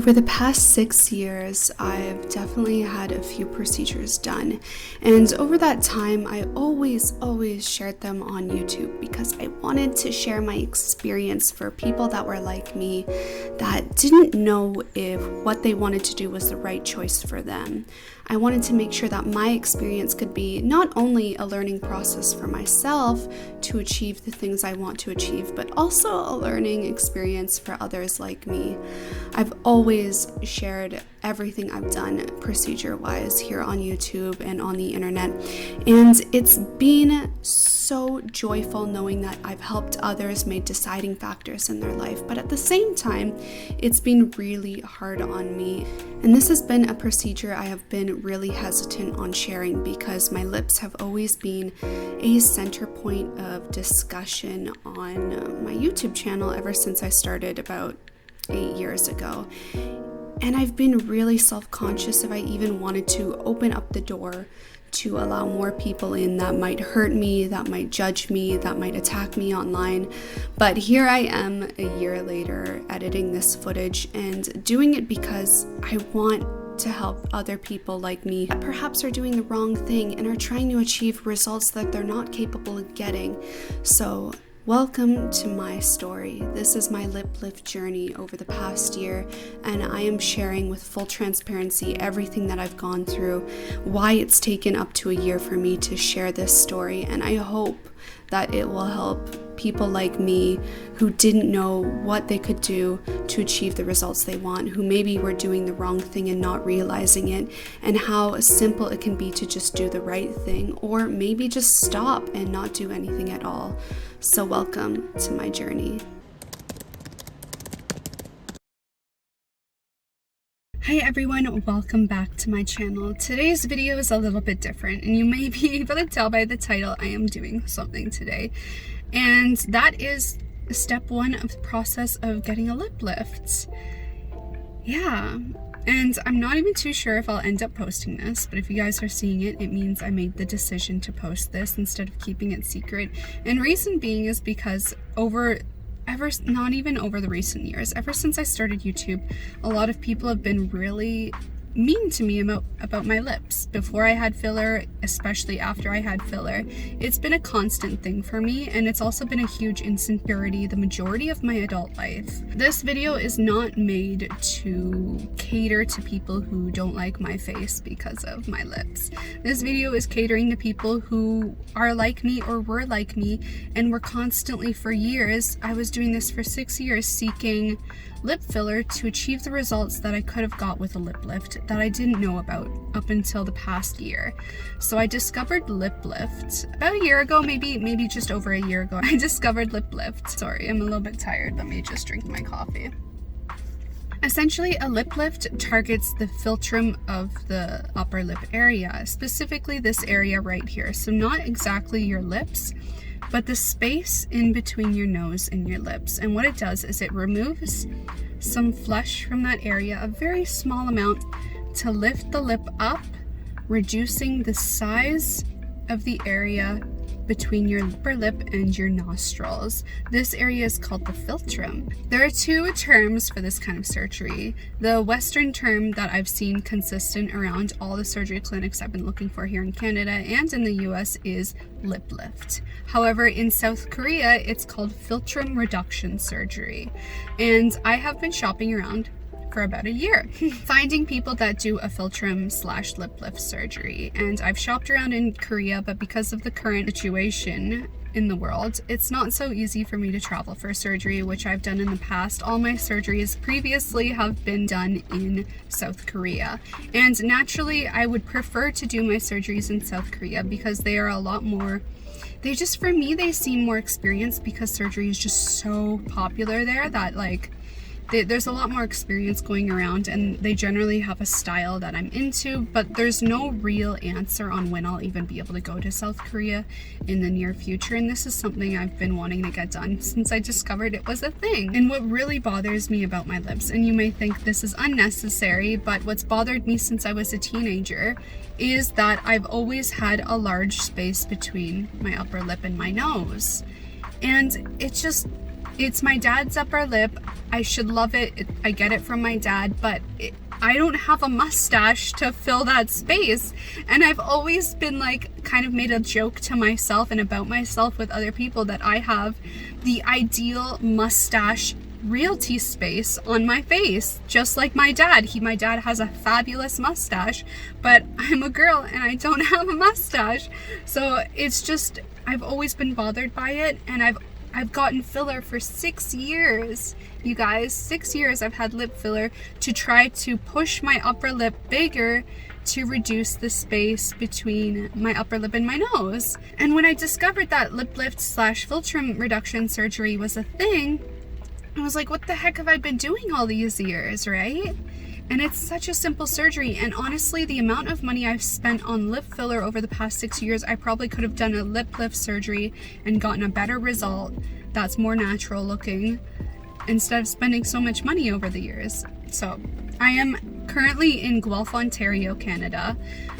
Over the past 6 years, I've definitely had a few procedures done, and over that time, I always shared them on YouTube because I wanted to share my experience for people that were like me, that didn't know if what they wanted to do was the right choice for them. I wanted to make sure that my experience could be not only a learning process for myself to achieve the things I want to achieve, but also a learning experience for others like me. I've always shared everything I've done procedure-wise here on YouTube and on the internet, and it's been so joyful knowing that I've helped others make deciding factors in their life, but at the same time, it's been really hard on me. And this has been a procedure I have been really hesitant on sharing because my lips have always been a center point of discussion on my YouTube channel ever since I started about 8 years ago. And I've been really self-conscious if I even wanted to open up the door to allow more people in that might hurt me, that might judge me, that might attack me online. But here I am a year later editing this footage and doing it because I want to help other people like me that perhaps are doing the wrong thing and are trying to achieve results that they're not capable of getting. So welcome to my story. This is my lip lift journey over the past year, and I am sharing with full transparency everything that I've gone through, why it's taken up to a year for me to share this story, and I hope that it will help people like me who didn't know what they could do to achieve the results they want, who maybe were doing the wrong thing and not realizing it, and how simple it can be to just do the right thing, or maybe just stop and not do anything at all. So welcome to my journey. Hi everyone, welcome back to my channel. Today's video is a little bit different, and you may be able to tell by the title I am doing something today. And that is step 1 of the process of getting a lip lift. Yeah, and I'm not even too sure if I'll end up posting this, but if you guys are seeing it, it means I made the decision to post this instead of keeping it secret. And reason being is because not even over the recent years, ever since I started YouTube, a lot of people have been really mean to me about my lips. Before I had filler, especially after I had filler, it's been a constant thing for me, and it's also been a huge insecurity the majority of my adult life. This video is not made to cater to people who don't like my face because of my lips. This video is catering to people who are like me or were like me and were constantly, for years, I was doing this for 6 years, seeking lip filler to achieve the results that I could have got with a lip lift that I didn't know about up until the past year. So I discovered lip lift about a year ago, maybe just over a year ago. I discovered lip lift. Sorry, I'm a little bit tired. Let me just drink my coffee. Essentially, a lip lift targets the philtrum of the upper lip area, specifically this area right here. So not exactly your lips, but the space in between your nose and your lips. And what it does is it removes some flesh from that area, a very small amount, to lift the lip up, reducing the size of the area between your upper lip and your nostrils. This area is called the philtrum. There are 2 terms for this kind of surgery. The Western term that I've seen consistent around all the surgery clinics I've been looking for here in Canada and in the US is lip lift. However, in South Korea, it's called philtrum reduction surgery. And I have been shopping around for about a year, finding people that do a philtrum/lip lift surgery. And I've shopped around in Korea, but because of the current situation in the world, it's not so easy for me to travel for surgery, which I've done in the past. All my surgeries previously have been done in South Korea. And naturally, I would prefer to do my surgeries in South Korea because they are a lot more, for me, they seem more experienced because surgery is just so popular there that there's a lot more experience going around, and they generally have a style that I'm into, but there's no real answer on when I'll even be able to go to South Korea in the near future, and this is something I've been wanting to get done since I discovered it was a thing. And what really bothers me about my lips, and you may think this is unnecessary, but what's bothered me since I was a teenager is that I've always had a large space between my upper lip and my nose, and it just It's my dad's upper lip. I should love it. I get it from my dad, but I don't have a mustache to fill that space. And I've always been like, kind of made a joke to myself and about myself with other people that I have the ideal mustache realty space on my face, just like my dad. My dad has a fabulous mustache, but I'm a girl and I don't have a mustache. So it's just, I've always been bothered by it, and I've gotten filler for 6 years. You guys, 6 years I've had lip filler to try to push my upper lip bigger to reduce the space between my upper lip and my nose. And when I discovered that lip lift / philtrum reduction surgery was a thing, I was like, what the heck have I been doing all these years, right? And it's such a simple surgery, and honestly, the amount of money I've spent on lip filler over the past 6 years, I probably could have done a lip lift surgery and gotten a better result that's more natural looking instead of spending so much money over the years. So I am currently in Guelph, Ontario, Canada,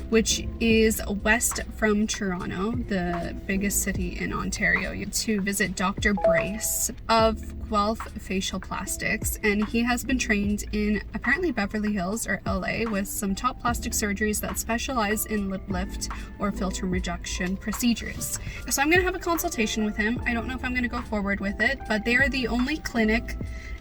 which is west from Toronto, the biggest city in Ontario, to visit Dr. Brace of Guelph Facial Plastics, and he has been trained in apparently Beverly Hills or LA with some top plastic surgeries that specialize in lip lift or philtrum reduction procedures. So I'm going to have a consultation with him. I don't know if I'm going to go forward with it, but they are the only clinic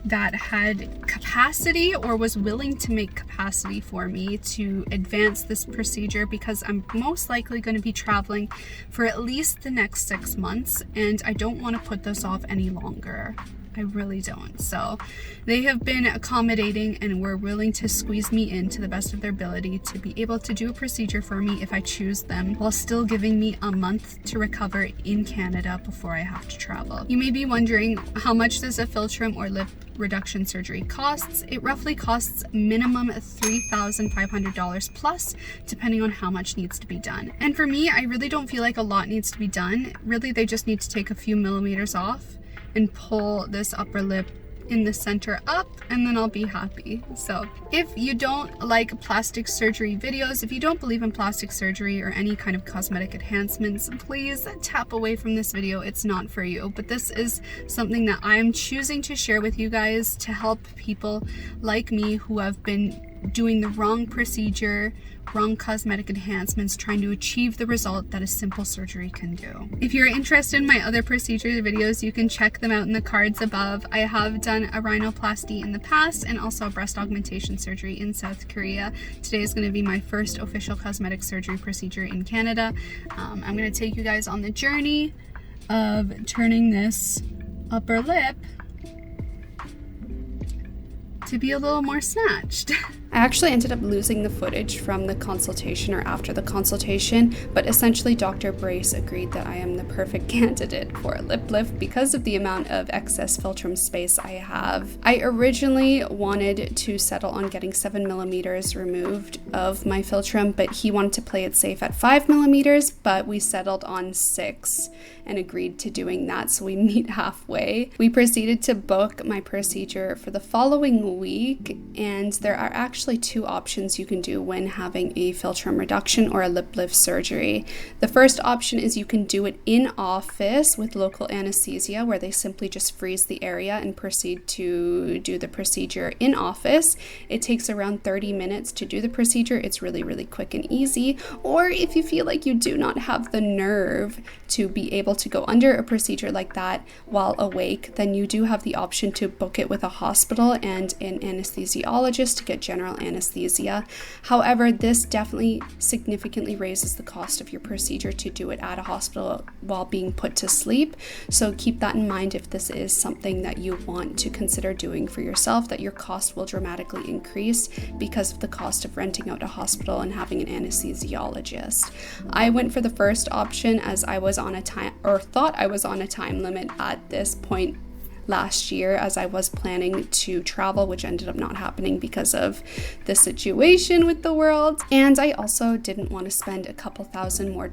that had capacity or was willing to make capacity for me to advance this procedure, because I'm most likely going to be traveling for at least the next 6 months, and I don't want to put this off any longer. I really don't. So they have been accommodating and were willing to squeeze me in to the best of their ability to be able to do a procedure for me if I choose them, while still giving me a month to recover in Canada before I have to travel. You may be wondering, how much does a philtrum or lip reduction surgery costs? It roughly costs minimum $3,500 plus, depending on how much needs to be done. And for me, I really don't feel like a lot needs to be done. Really, they just need to take a few millimeters off and pull this upper lip in the center up, and then I'll be happy. So if you don't like plastic surgery videos, if you don't believe in plastic surgery or any kind of cosmetic enhancements, please tap away from this video. It's not for you. But this is something that I am choosing to share with you guys to help people like me who have been doing the wrong procedure, wrong cosmetic enhancements, trying to achieve the result that a simple surgery can do. If you're interested in my other procedure videos, you can check them out in the cards above. I have done a rhinoplasty in the past and also a breast augmentation surgery in South Korea. Today is going to be my first official cosmetic surgery procedure in Canada. I'm going to take you guys on the journey of turning this upper lip to be a little more snatched. I actually ended up losing the footage from the consultation or after the consultation, but essentially Dr. Brace agreed that I am the perfect candidate for a lip lift because of the amount of excess philtrum space I have. I originally wanted to settle on getting 7 millimeters removed of my philtrum, but he wanted to play it safe at 5 millimeters, but we settled on 6 and agreed to doing that, so we meet halfway. We proceeded to book my procedure for the following week, and there are actually 2 options you can do when having a philtrum reduction or a lip lift surgery. The first option is you can do it in office with local anesthesia, where they simply just freeze the area and proceed to do the procedure in office. It takes around 30 minutes to do the procedure. It's really, really quick and easy. Or if you feel like you do not have the nerve to be able to go under a procedure like that while awake, then you do have the option to book it with a hospital and an anesthesiologist to get general anesthesia. However, this definitely significantly raises the cost of your procedure to do it at a hospital while being put to sleep. So keep that in mind if this is something that you want to consider doing for yourself, that your cost will dramatically increase because of the cost of renting out a hospital and having an anesthesiologist. I went for the first option as I was on a time, or thought I was on a time limit at this point last year, as I was planning to travel, which ended up not happening because of the situation with the world. And I also didn't want to spend a couple $1,000 more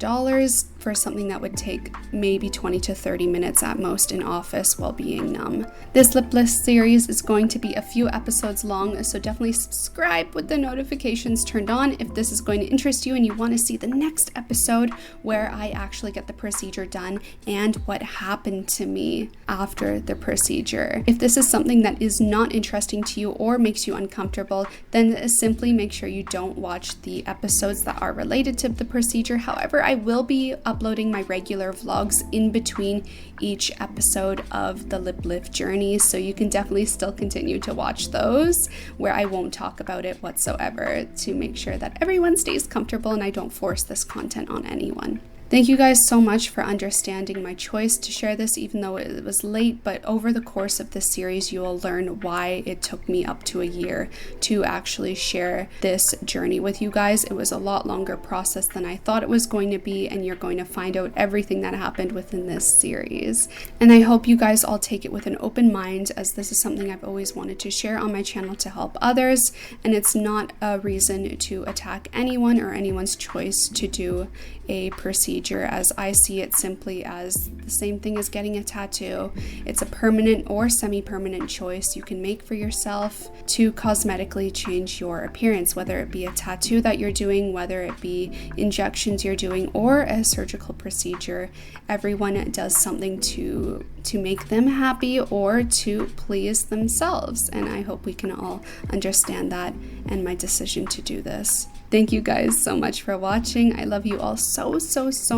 for something that would take maybe 20 to 30 minutes at most in office while being numb. This lip lift series is going to be a few episodes long, so definitely subscribe with the notifications turned on if this is going to interest you and you want to see the next episode where I actually get the procedure done and what happened to me after the procedure procedure. If this is something that is not interesting to you or makes you uncomfortable, then simply make sure you don't watch the episodes that are related to the procedure. However, I will be uploading my regular vlogs in between each episode of the lip lift journey, so you can definitely still continue to watch those where I won't talk about it whatsoever, to make sure that everyone stays comfortable and I don't force this content on anyone. Thank you guys so much for understanding my choice to share this, even though it was late, but over the course of this series, you will learn why it took me up to a year to actually share this journey with you guys. It was a lot longer process than I thought it was going to be, and you're going to find out everything that happened within this series. And I hope you guys all take it with an open mind, as this is something I've always wanted to share on my channel to help others, and it's not a reason to attack anyone or anyone's choice to do a procedure, as I see it simply as the same thing as getting a tattoo. It's a permanent or semi-permanent choice you can make for yourself to cosmetically change your appearance, whether it be a tattoo that you're doing, whether it be injections you're doing, or a surgical procedure. Everyone does something to make them happy or to please themselves, and I hope we can all understand that and my decision to do this. Thank you guys so much for watching. I love you all so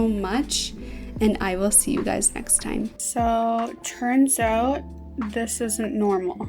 much, and I will see you guys next time. So, turns out this isn't normal.